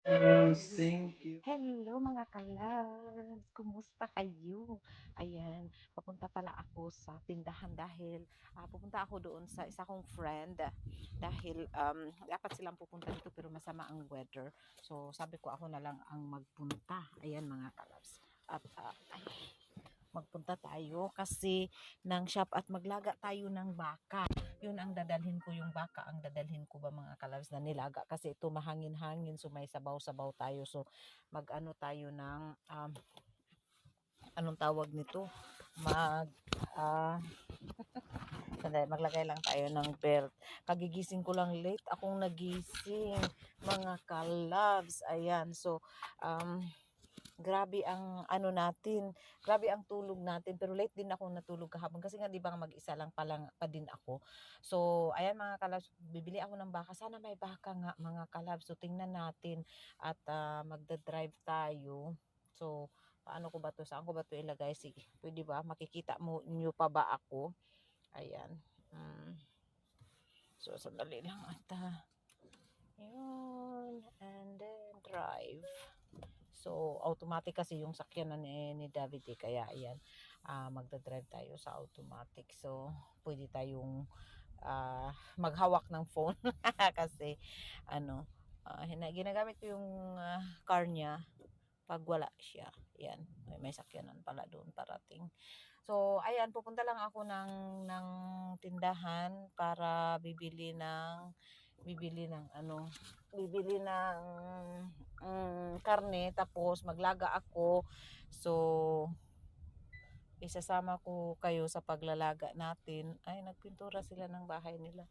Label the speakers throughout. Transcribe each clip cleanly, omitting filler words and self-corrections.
Speaker 1: Thank you.
Speaker 2: Hello mga kalabs! Kumusta kayo? Ayan, papunta pala ako sa tindahan dahil pupunta ako doon sa isa kong friend dahil dapat silang pupunta dito pero masama ang weather. So sabi ko ako na lang ang magpunta. Ayan mga kalabs. At magpunta tayo kasi ng shop at maglaga tayo ng baka. Yun ang dadalhin ko, yung baka ang dadalhin ko ba mga kalabs na nilaga kasi ito mahangin-hangin, so may sabaw-sabaw tayo. So mag-ano tayo ng anong tawag nito? Mag ah sandali, maglagay lang tayo ng belt. Kagigising ko lang, late akong nagising mga kalabs. Ayan, so grabe ang ano natin, grabe ang tulog natin, pero late din ako natulog kahapon kasi nga 'di ba mag-isa lang pa lang pa din ako. So ayan mga kalabs, bibili ako ng baka, sana may baka nga mga kalabs. So tingnan natin at magda-drive tayo. So paano ko ba 'to, saan ko ba 'to ilagay, sige pwede ba makikita mo nyo pa ba ako, ayan. mm. So sandali lang at yun, and then drive. So, automatic kasi yung sakyan ni David eh. Kaya, ayan, magdadrive tayo sa automatic. So, pwede tayong maghawak ng phone. Kasi, ano, ginagamit ko yung car niya pag wala siya. Ayan, may sakyanan pala doon parating. So, ayan, pupunta lang ako ng tindahan para bibili ng ano, bibili ng karne, tapos maglaga ako. So isasama ko kayo sa paglalaga natin. Ay, nagpintura sila ng bahay nila,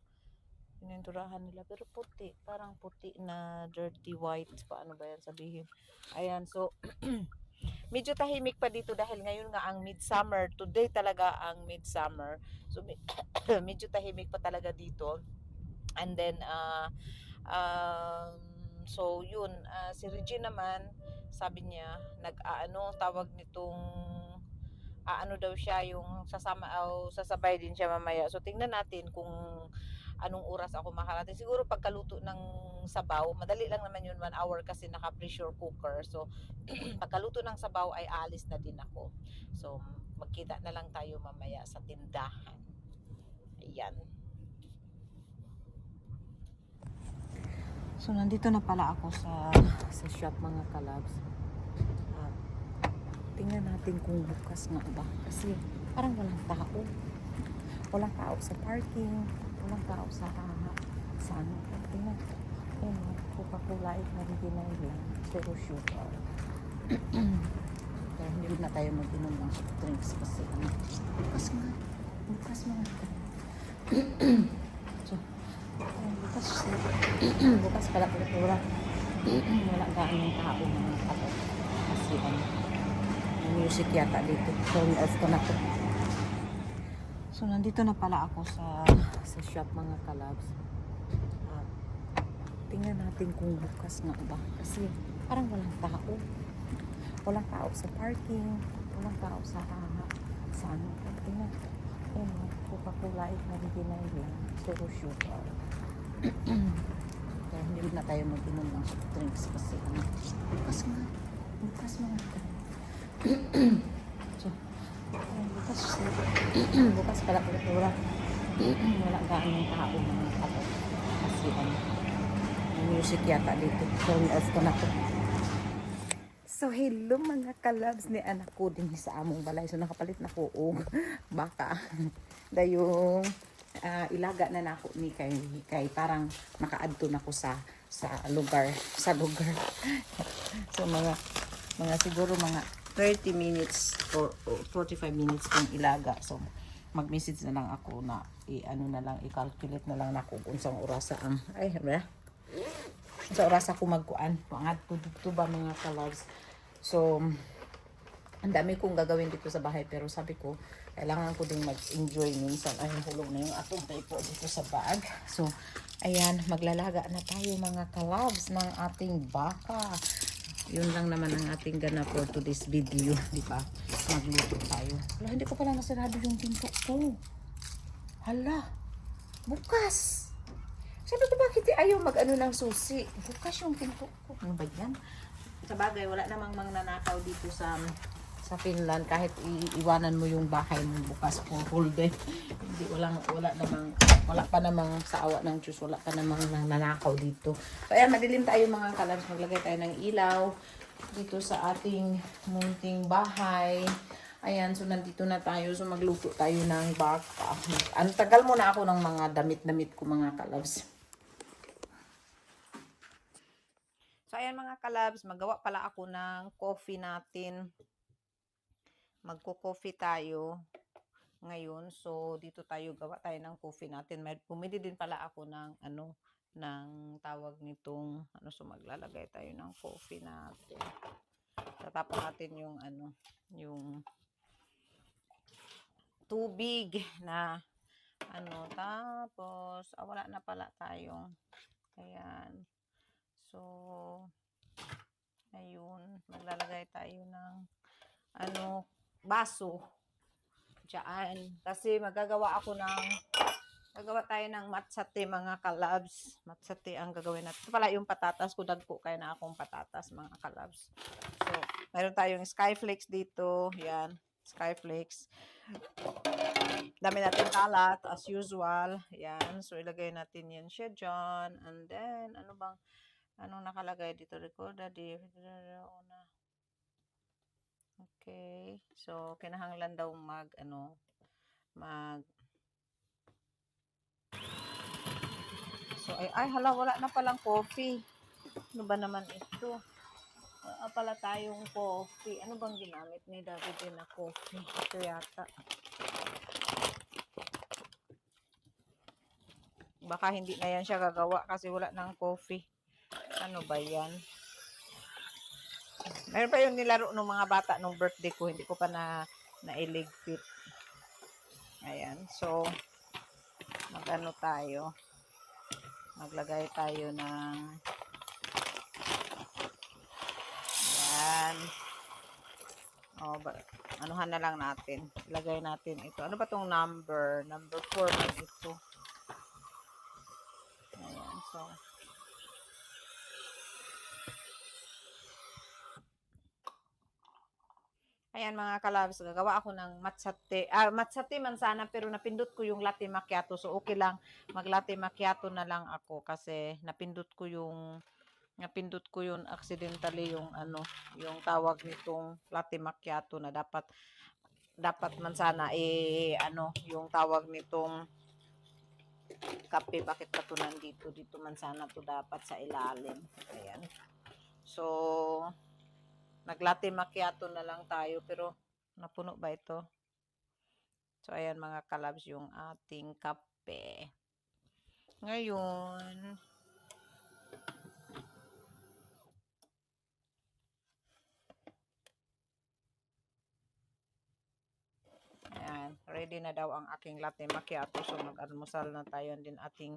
Speaker 2: pininturahan nila pero puti, parang puti na dirty white, paano ba yan sabihin. Ayan, so medyo tahimik pa dito dahil ngayon nga ang midsummer, today talaga ang midsummer. So medyo tahimik pa talaga dito. And then so yun, si Regine naman, sabi niya, nag-aano, tawag nitong, ano daw siya, yung sasama, sasabay din siya mamaya. So tingnan natin kung anong oras ako makarating. Siguro pagkaluto ng sabaw, madali lang naman yun, 1 hour kasi naka pressure cooker. So pagkaluto ng sabaw ay alis na din ako. So magkita na lang tayo mamaya sa tindahan. Ayan. So nandito na pala ako sa shop mga kalabs. At tingnan natin kung bukas nga ba. Kasi parang walang tao. Walang tao sa parking. Walang tao sa ano. Tingnan. Ayun, Coca-Cola 899 lang. Zero sugar. Kaya hindi na tayo mag-inom ng soft drinks kasi ano. Bukas nga. Bukas mga so, bukas. Bukas pala kultura. Wala gaano tao mga kalabs. Kasi ano, music yata dito. Turn off ko na to. So nandito na pala ako sa shop mga kalabs. At tingnan natin kung bukas nga ba. Kasi parang walang tao. Walang tao sa parking. Walang tao sa ano. Tingnan. Ayun, Coca-Cola 899 lang. Zero sugar. Kaya hindi na tayo mag-inom ng soft drinks kasi ano. Bukas nga. Bukas mga so, bukas. Bukas pala kultura. Wala gaano tao mga kalabs. Kasi ano, music yata dito. Turn off ko na to. So hello mga kalabs, ni anak ko din sa among balay. So nakapalit na ko og baka. Dayong ilaga na nako ni kay parang makaadto na ko sa lugar. So mga siguro mga 30 minutes or 45 minutes kung ilaga. So mag-message na lang ako na i-ano na lang, i-calculate na lang nako kung unsang orasa ang ay ba sa oras ako magkuan pangat ko ba mga kalabs. So ang dami kong gagawin dito sa bahay pero sabi ko kailangan ko din mag-enjoy minsan. Ay, hulog na yung atong taypo dito sa bag. So ayan, maglalaga na tayo mga kalabs ng ating baka. Yun lang naman ang ating ganap for today's video, di ba? Magluto tayo. Wala, hindi ko pala nasarado yung pinto ko. Hala, bukas. Sabi ko, bakit ayaw mag-ano ng susi? Bukas yung pinto ko. Ano ba yan? Sa bagay, wala namang nanakaw dito sa Finland. Kahit iiwanan mo yung bahay mo bukas po whole day. Hindi, wala pa namang sa awa ng Diyos, wala pa namang nanakaw dito. So, ayan, madilim tayo mga kalabs. Maglagay tayo ng ilaw dito sa ating munting bahay. Ayan, so nandito na tayo. So, magluto tayo ng baka. Ang tagal muna ako ng mga damit-damit ko mga kalabs. So, ayan mga kalabs, magawa pala ako ng coffee natin. Magko-coffee tayo ngayon. So, dito tayo gawa tayo ng coffee natin. Pumili din pala ako ng ng tawag nitong so maglalagay tayo ng coffee natin. Tatapon natin yung yung tubig na tapos wala na pala tayong ayan. So, ayun, maglalagay tayo ng baso diyan. Kasi gagawa tayo ng matsate mga kalabs. Matsate ang gagawin natin. Ito pala yung patatas ko. Dagpo kaya na akong patatas mga kalabs. So, mayroon tayong skyflakes dito. Yan, skyflakes. Dami natin kalat as usual. Yan. So, ilagay natin yan siya dyan. And then, anong nakalagay dito? Okay. So, kinahanglan daw So, hala, wala na palang coffee. Ano ba naman ito? Wala pala tayong coffee. Ano bang ginamit ni David din na coffee? Ito yata. Baka hindi na yan siya gagawa kasi wala ng coffee. Ano ba yan? Meron pa yung nilaro ng mga bata nung birthday ko. Hindi ko pa nailigpit. Ayan. So, tayo. Maglagay tayo ng yan. Anuhan na lang natin. Ilagay natin ito. Ano ba tong number? Number 4 man ito. Ayan. So, ayan mga kalabs, gagawa ako ng matsate. Matsate man sana pero napindot ko yung latte macchiato. So okay lang, mag latte macchiato na lang ako kasi napindot ko yun accidentally yung yung tawag nitong latte macchiato na dapat man sana yung tawag nitong kape. Bakit pa to nandito? Dito man sana to dapat sa ilalim. Ayan. So, naglatte macchiato na lang tayo pero napuno ba ito? So, ayan mga kalabs yung ating kape. Ngayon, ayan, ready na daw ang aking latte macchiato. So, mag-almusal na tayo din ating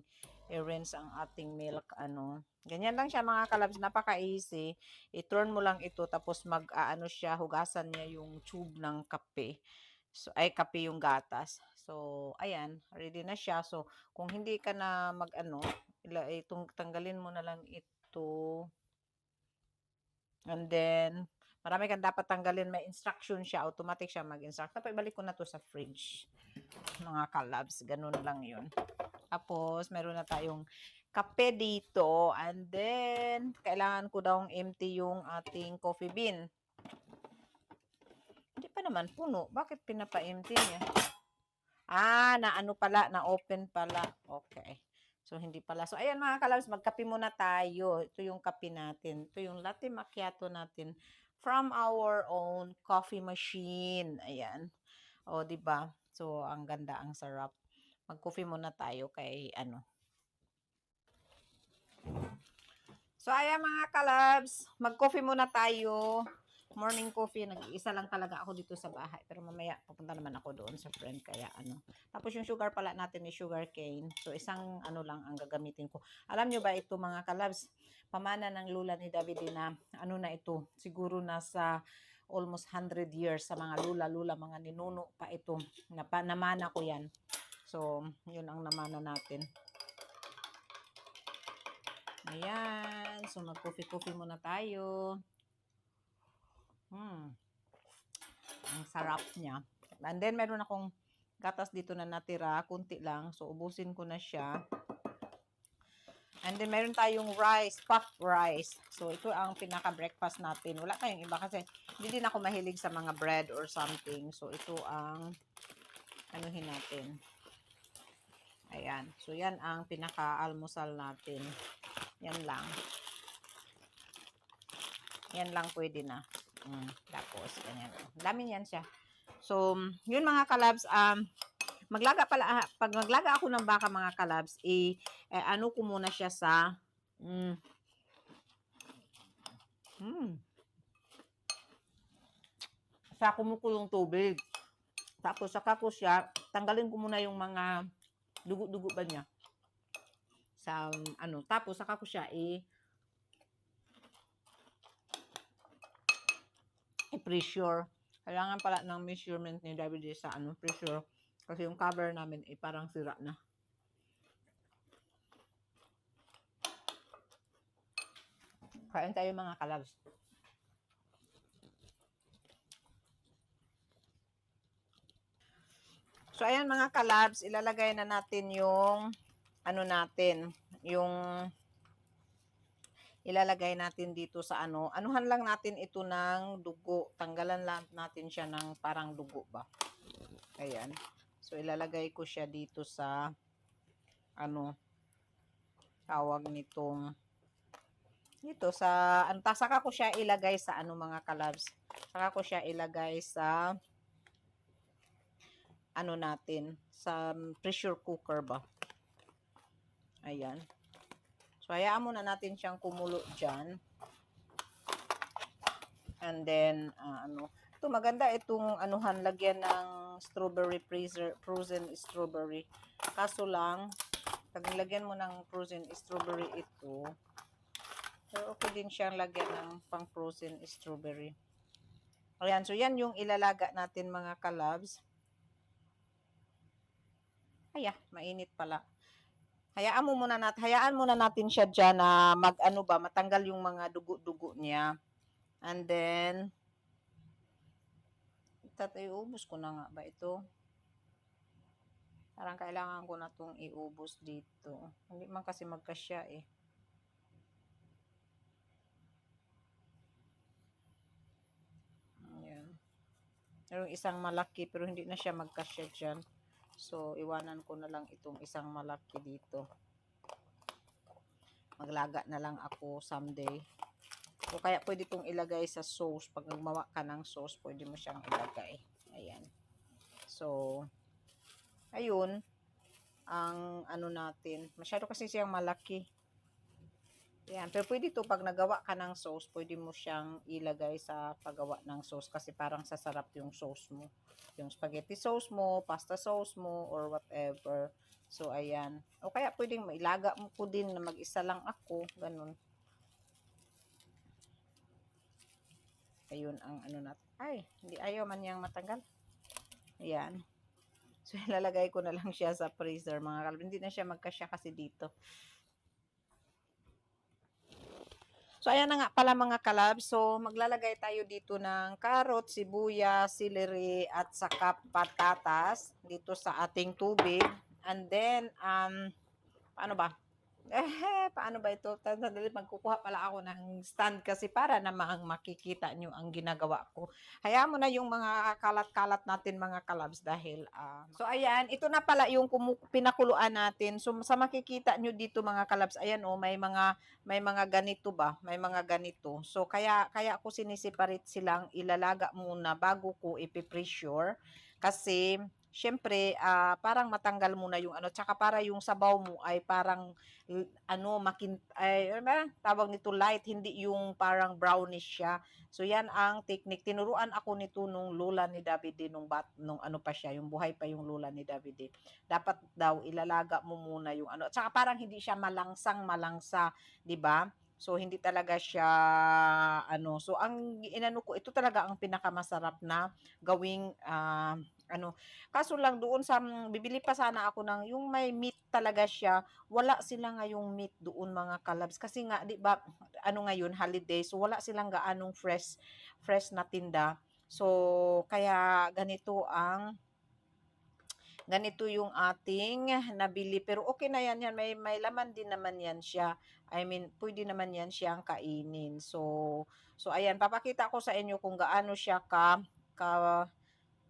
Speaker 2: i-rinse ang ating milk. Ganyan lang siya mga kalabs. Napaka-easy. I-turn mo lang ito tapos siya, hugasan niya yung tube ng kape. So, kape yung gatas. So, ayan, ready na siya. So, kung hindi ka na tanggalin mo na lang ito. And then, marami kang dapat tanggalin. May instruction siya. Automatic siya mag-instruct. Tapos, ibalik ko na to sa fridge. Mga kalabs. Ganun lang yun. Tapos, meron na tayong kape dito. And then, kailangan ko daw empty yung ating coffee bean. Hindi pa naman puno. Bakit pinapa-empty niya? Na-open pala. Okay. So, hindi pala. So, ayan mga kalabs, magkape muna tayo. Ito yung kape natin. Ito yung latte macchiato natin from our own coffee machine. Ayan. O, diba? So, ang ganda, ang sarap. Mag-coffee muna tayo kay So, ayan mga kalabs, mag-coffee muna tayo. Morning coffee, nag-iisa lang talaga ako dito sa bahay. Pero mamaya, pupunta naman ako doon sa friend. Kaya Tapos yung sugar pala natin ni sugar cane. So, isang lang ang gagamitin ko. Alam nyo ba ito mga kalabs? Pamana ng lula ni David na na ito? Siguro nasa almost 100 years sa mga lula, mga ninuno pa ito. Namana ko yan. So, yun ang namana natin. Ayan. So, mag-coffee-coffee muna tayo. Ang sarap niya. And then, meron akong gatas dito na natira. Kunti lang. So, ubusin ko na siya. And then, meron tayong rice, puffed rice. So, ito ang pinaka-breakfast natin. Wala tayong iba kasi hindi din ako mahilig sa mga bread or something. So, ito ang anuhin natin. Ayan. So, yan ang pinaka-almusal natin. Yan lang. Yan lang pwede na. Tapos, ganyan. Dami yan siya. So, yun mga kalabs, maglaga pala, pag maglaga ako ng baka mga kalabs, ano ko muna siya sa, sa kumukulong tubig. Tapos, saka ko siya, tanggalin ko muna yung mga dugo-dugo ba niya. Sa, tapos, saka ko siya, pressure. Kailangan pala ng measurement ni David sa pressure. Kasi yung cover namin parang sira na. Kain tayo mga kalabs. So ayan mga kalabs, ilalagay na natin yung natin, yung ilalagay natin dito sa anuhan lang natin ito ng dugo. Tanggalan lang natin siya ng parang dugo ba. Ayan. So, ilalagay ko siya dito sa tawag nitong dito sa saka ko siya ilagay sa mga kalabs. Saka ko siya ilagay sa natin, sa pressure cooker ba. Ayan. So, hayaan muna natin siyang kumulo dyan. And then, ito maganda itong lagyan ng strawberry frozen strawberry. Kaso lang, pag nilagyan mo ng frozen strawberry ito, pero okay din siyang lagyan ng pang frozen strawberry. Ayan, so yan yung ilalaga natin mga kalabs. Mainit pala. Hayaan muna natin siya dyan na matanggal yung mga dugo-dugo niya. And then, iubos ko na nga ba ito? Parang kailangan ko na itong iubos dito. Hindi man kasi magkasya eh. Ayan. Merong isang malaki pero hindi na siya magkasya dyan. So, iwanan ko na lang itong isang malaki dito. Maglaga na lang ako someday. So, kaya pwede itong ilagay sa sauce. Pag nagmawa ka ng sauce, pwede mo siyang ilagay. Ayan. So, ayun. Ang natin. Masyado kasi siyang malaki. Ayan. Pero pwede ito, pag nagawa ka ng sauce, pwede mo siyang ilagay sa paggawa ng sauce. Kasi parang sasarap yung sauce mo. Yung spaghetti sauce mo, pasta sauce mo, or whatever. So, ayan. O kaya pwedeng mailaga mo ko din na mag-isa lang ako. Ganun. Ayun ang natin. Ay, hindi ayaw man niyang matanggal. Ayan. So, ilalagay ko na lang siya sa freezer, mga kalab. Hindi na siya magkasya kasi dito. So, ayan na nga pala mga kalab. So, maglalagay tayo dito ng carrot, sibuyas, celery, at saka patatas dito sa ating tubig. And then, paano ba? Paano ba ito? Magkukuha pala ako ng stand kasi para namang makikita nyo ang ginagawa ko. Hayaan mo na yung mga kalat-kalat natin mga kalabs dahil so ayan, ito na pala yung pinakuluan natin. So sa makikita nyo dito mga kalabs, ayan may mga ganito ba? May mga ganito. So kaya ko siniseparate silang ilalaga muna bago ko ipipressure kasi syempre, parang matanggal muna yung tsaka para yung sabaw mo ay parang tawag nito light, hindi yung parang brownish siya. So yan ang technique. Tinuruan ako nito nung lola ni Davide nung pa siya, yung buhay pa yung lola ni Davide. Dapat daw ilalaga mo muna yung Tsaka parang hindi siya malangsa, 'di ba? So hindi talaga siya so ang inano ko ito talaga ang pinakamasarap na gawing ano. Kaso lang doon sa bibili pa sana ako ng yung may meat talaga siya. Wala sila ngayong meat doon mga kalabs. Kasi nga, di ba, ano ngayon, holiday. So, wala silang gaanong fresh na tinda. So, kaya ganito yung ating nabili. Pero okay na yan. May laman din naman yan siya. I mean, pwede naman yan siyang kainin. So ayan, papakita ko sa inyo kung gaano siya ka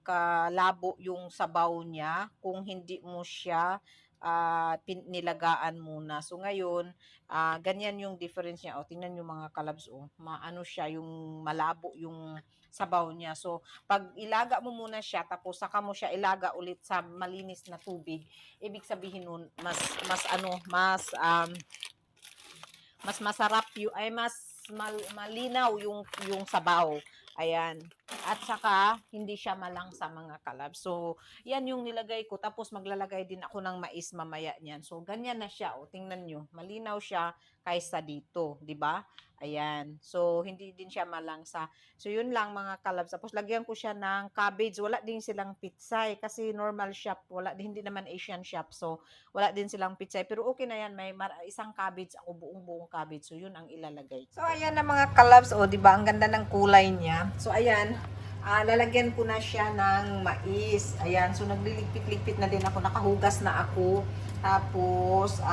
Speaker 2: kalabo yung sabaw niya kung hindi mo siya nilagaan muna. So ngayon, ganyan yung difference niya. O, tingnan yung mga kalabs. O, maano siya, yung malabo yung sabaw niya. So, pag ilaga mo muna siya, tapos saka mo siya ilaga ulit sa malinis na tubig, ibig sabihin nun, mas masarap malinaw yung sabaw. Ayan. At saka, hindi siya malangsa mga kalab. So, yan yung nilagay ko. Tapos, maglalagay din ako ng mais mamaya niyan. So, ganyan na siya. O, tingnan nyo. Malinaw siya kaysa dito. 'Di ba? Ayan. So, hindi din siya malangsa. So, yun lang mga kalabs. Tapos, lagyan ko siya ng cabbage. Wala din silang pitsay. Kasi normal shop. Hindi naman Asian shop. So, wala din silang pitsay. Pero okay na yan. May isang cabbage ako. Buong cabbage. So, yun ang ilalagay. So, ayan na mga kalabs. O, diba? Ang ganda ng kulay niya. So, ayan. Lalagyan ko na siya ng mais. Ayan. So, nagliligpit-ligpit na din ako. Nakahugas na ako. Tapos,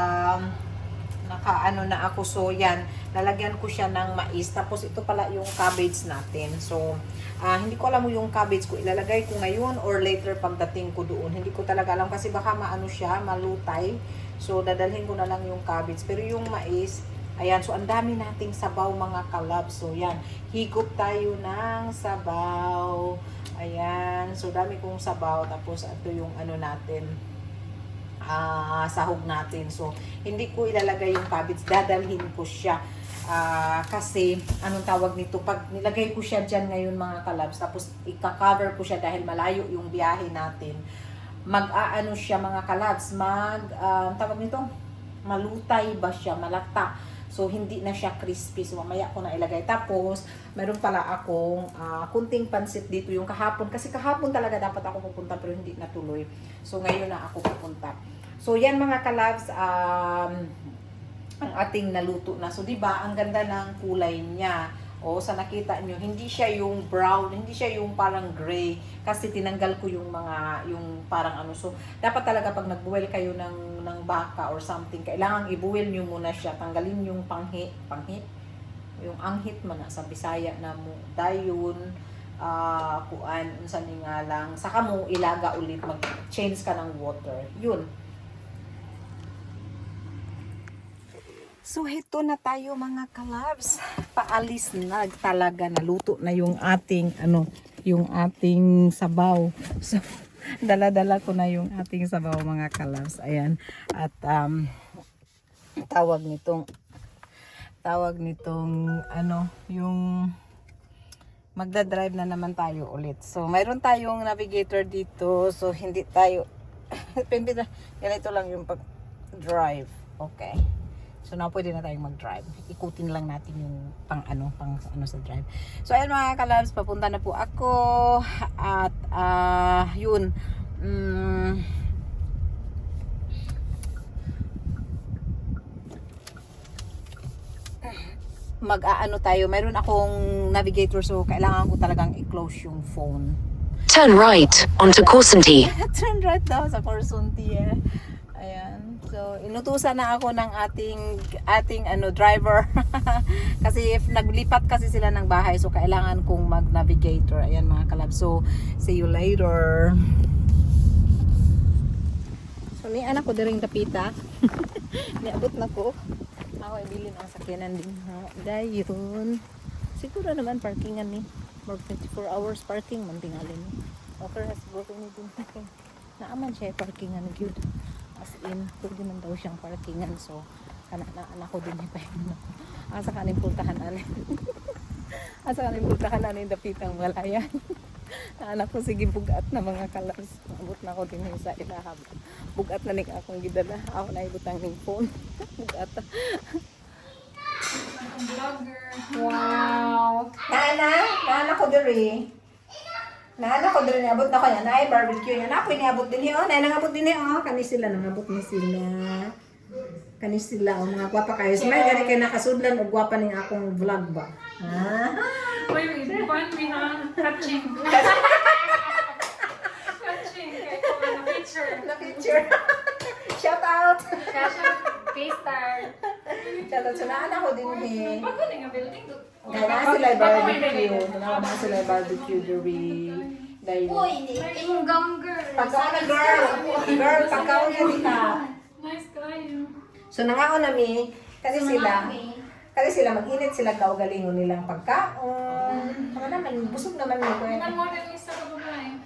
Speaker 2: nakaano na ako. So, yan. Lalagyan ko siya ng mais. Tapos, ito pala yung cabbage natin. So, hindi ko alam yung cabbage ko. Ilalagay ko ngayon or later pagdating ko doon. Hindi ko talaga alam kasi baka maano siya, malutay. So, dadalhin ko na lang yung cabbage. Pero yung mais, ayan. So, ang dami nating sabaw mga kalab. So, yan. Higop tayo ng sabaw. Ayan. So, dami kong sabaw. Tapos, ito yung ano natin. Sahog natin. So, hindi ko ilalagay yung cabbage. Dadalhin ko siya. Kasi, anong tawag nito? Pag nilagay ko siya dyan ngayon mga kalabs, tapos ika-cover ko siya dahil malayo yung biyahe natin, mag-aano siya mga kalabs, tawag nito, malutay ba siya, malata. So, hindi na siya crispy. So, mamaya ko na ilagay. Tapos, meron pala akong kunting pansit dito yung kahapon. Kasi kahapon talaga dapat ako pupunta pero hindi natuloy. So, ngayon na ako pupunta. So, yan mga kalabs, ang ating naluto na. So, diba, ang ganda ng kulay niya. O, sa nakita nyo, hindi siya yung brown, hindi siya yung parang gray. Kasi tinanggal ko yung yung parang ano. So, dapat talaga pag nag-boil kayo ng baka or something, kailangan i-boil nyo muna siya. Tanggalin yung panghit, yung anghit man na sa Bisaya na mo. Dayon, kuan, unsan nga lang. Saka mo ilaga ulit, mag-change ka ng water. Yun. So, heto na tayo mga kalabs. Paalis na talaga. Naluto na yung ating, yung ating sabaw. So, dala-dala ko na yung ating sabaw mga kalabs. Ayan. At, tawag nitong, yung magdadrive na naman tayo ulit. So, mayroon tayong navigator dito. So, hindi tayo, ganito lang yung pag-drive. Okay. So, now pwede na tayong mag-drive. Ikutin lang natin yung pang sa drive. So, ayun mga kalabs, papunta na po ako. At, yun. Mag-aano tayo. Mayroon akong navigator, so kailangan ko talagang i-close yung phone.
Speaker 1: Turn right onto Corsunti.
Speaker 2: Turn right daw sa Corsunti. Ayan. So, inutusan na ako ng ating driver. Kasi if naglipat kasi sila ng bahay, so kailangan kong mag-navigator. Ayan mga kalab. So, see you later. So, may anak ko diring dapita. Niabot na ko. Ako ibilin ang sakyanan din. Dayon. Siguro naman parkingan ni. More 24 hours parking man tingalin. Okay, siguro ni din. Naaman siya parkingan gyud. As in, pwede man daw siyang parkingan. So, anak ko din ipahin mo. Asa kanin pultahan alin. Asa kanin pultahan alin dapitang walayan. Anak ko sige bugat na mga kalas. Abot na ako din sa ilahab. Bugat na ning akong gidala. Ako na ibutang ning phone. Bugat. Vlogger. Wow. Nana ko diri.
Speaker 3: Naana ko din niabot na ko yan. Ay, barbecue yan. Apoy niabot din niyo. Nay, nangabot din niyo. Kani sila, nangabot na sila. Kani sila, mga gwapa kayo. So, may gani kayo nakasudlan o gwapa ning akong vlog ba? Ah?
Speaker 4: Wait, fun me ha? Catching. Catching. Kaya ko na picture.
Speaker 3: Na-picture. Shout out!
Speaker 4: K-star.
Speaker 3: Shout out. So, naana ko din eh.
Speaker 4: Bago na nga building.
Speaker 3: Gana sila barbecue. Gana sila barbecue diri. Dahil.
Speaker 4: Yung gown girl.
Speaker 3: Pagkaon na girl. Girl, pagkaon na dita.
Speaker 4: Nice kayo.
Speaker 3: So nangaon nami kasi sila mag-init sila kaugalingon nilang pagkaon. Mga naman busog naman mo ko.
Speaker 4: Ilan mo rin isa ka babae?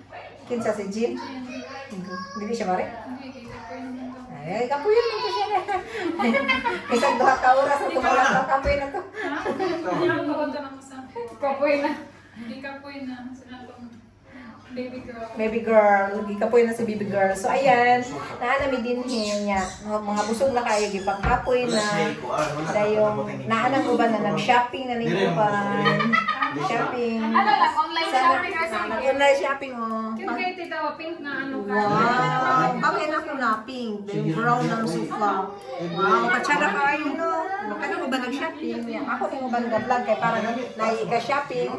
Speaker 3: Kinsa si Jim? Hindi siya mare.
Speaker 4: Hindi, kaya naman to.
Speaker 3: Ay, kapuyan mo ko siya. Isang duha ka oras at tumalak ang kapoy na to.
Speaker 4: Ha? Hindi ako kapunta ng kasama. Kapoy na. Hindi kapoy na. Sila itong baby girl.
Speaker 3: Baby girl, gikapoy na si baby girl. So ayan, naanami din niya. Mga busog na kayo gipangkapoy na. Dayong naanang uban na nag-shopping na ning uban. Shopping.
Speaker 4: Ano lang, online shopping or something?
Speaker 3: Online shopping oh.
Speaker 4: Yung kay Tita Pink na ano ka.
Speaker 3: Wow! Bakit ako na pink? Yung brown ng sofa. Wow! Katsada kayo no? Ano mo ba nag-shopping? Ako yung ba nag-vlog kay parang naika-shopping.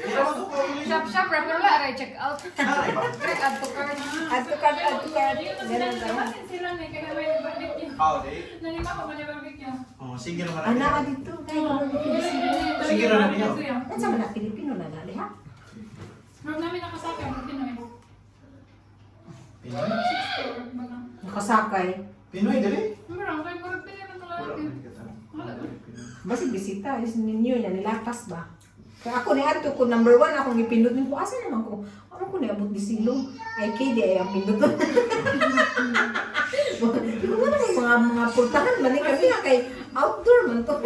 Speaker 4: Shop, rapper wala, aray, check out. Add to cart.
Speaker 3: Add to cart, add to cart. Ganun ba?
Speaker 4: Iwasin sila na, kaya may barbecue. Nanima ko ba na barbecue?
Speaker 5: Oh, sige naman.
Speaker 3: Ana ka dito.
Speaker 5: Sige na lang yun.
Speaker 3: Ano sa mga Pilipino na nali ha?
Speaker 4: Ma'am namin nakasakay, ang Pinoy.
Speaker 5: Pinoy?
Speaker 4: 6 baga.
Speaker 3: Nakasakay.
Speaker 5: Pinoy, dali.
Speaker 4: Mura, kaya murag Pinoy na talaga.
Speaker 3: Basi bisita is ninyo niya nilapas ba? Kaya ako ni ato ko number 1 akong ipindot ko asa naman ko. Ano ko niabot di silong? Ay KD ay ang pindot. Ikaw na naman mga pultahan man kami na kay outdoor man to.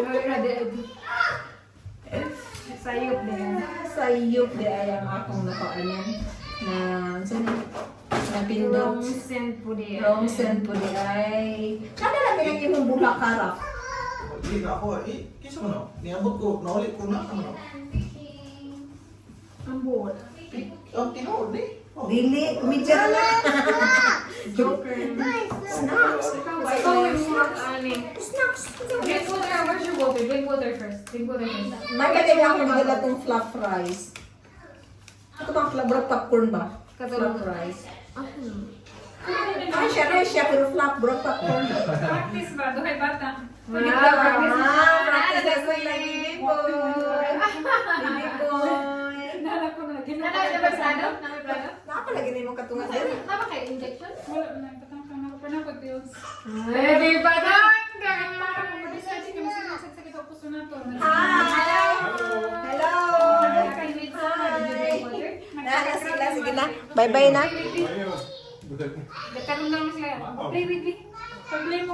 Speaker 4: Sayop din.
Speaker 3: Sayop di ay ang akong nakaanan na saan na pindot.
Speaker 4: send po din.
Speaker 3: Wrong send po di ay. Kada lang yung imong bulak harap.
Speaker 5: Hindi na ako. Kisa mo no? Niabot ko. Naulit ko na. Ano?
Speaker 4: Ang buwan.
Speaker 5: Ang tinood eh. Oh.
Speaker 3: Dili, kumidya na.
Speaker 4: Joker.
Speaker 3: Snacks.
Speaker 4: Ikaw yung murag ani.
Speaker 3: Snacks.
Speaker 4: Drink water, where's your water? Drink water first. Drink water first.
Speaker 3: Magaling ako magdala tong fluff fries. Ito bang fluff popcorn ba? Fluff fries. Ay, siya pero fluff popcorn.
Speaker 4: Practice ba? Duhay bata.
Speaker 3: Wow, practice ko yung baby boy. Baby boy.
Speaker 4: Nahanap ko na.
Speaker 6: Ano na ba sa ano?
Speaker 3: Nakapalagay na yung katungan din.
Speaker 6: Ano kayo injection?
Speaker 4: Wala na. Patangkan ako. Panakot pills.
Speaker 6: Ready pa na!
Speaker 4: Para kung mag-research ka, masasakit ako puso na to.
Speaker 3: Hi! Hello!
Speaker 4: Nakaka-init sa
Speaker 3: Nana sila, sige na. Bye-bye na.
Speaker 4: Nagtanong lang sila. Play with me. Pag-play mo nga.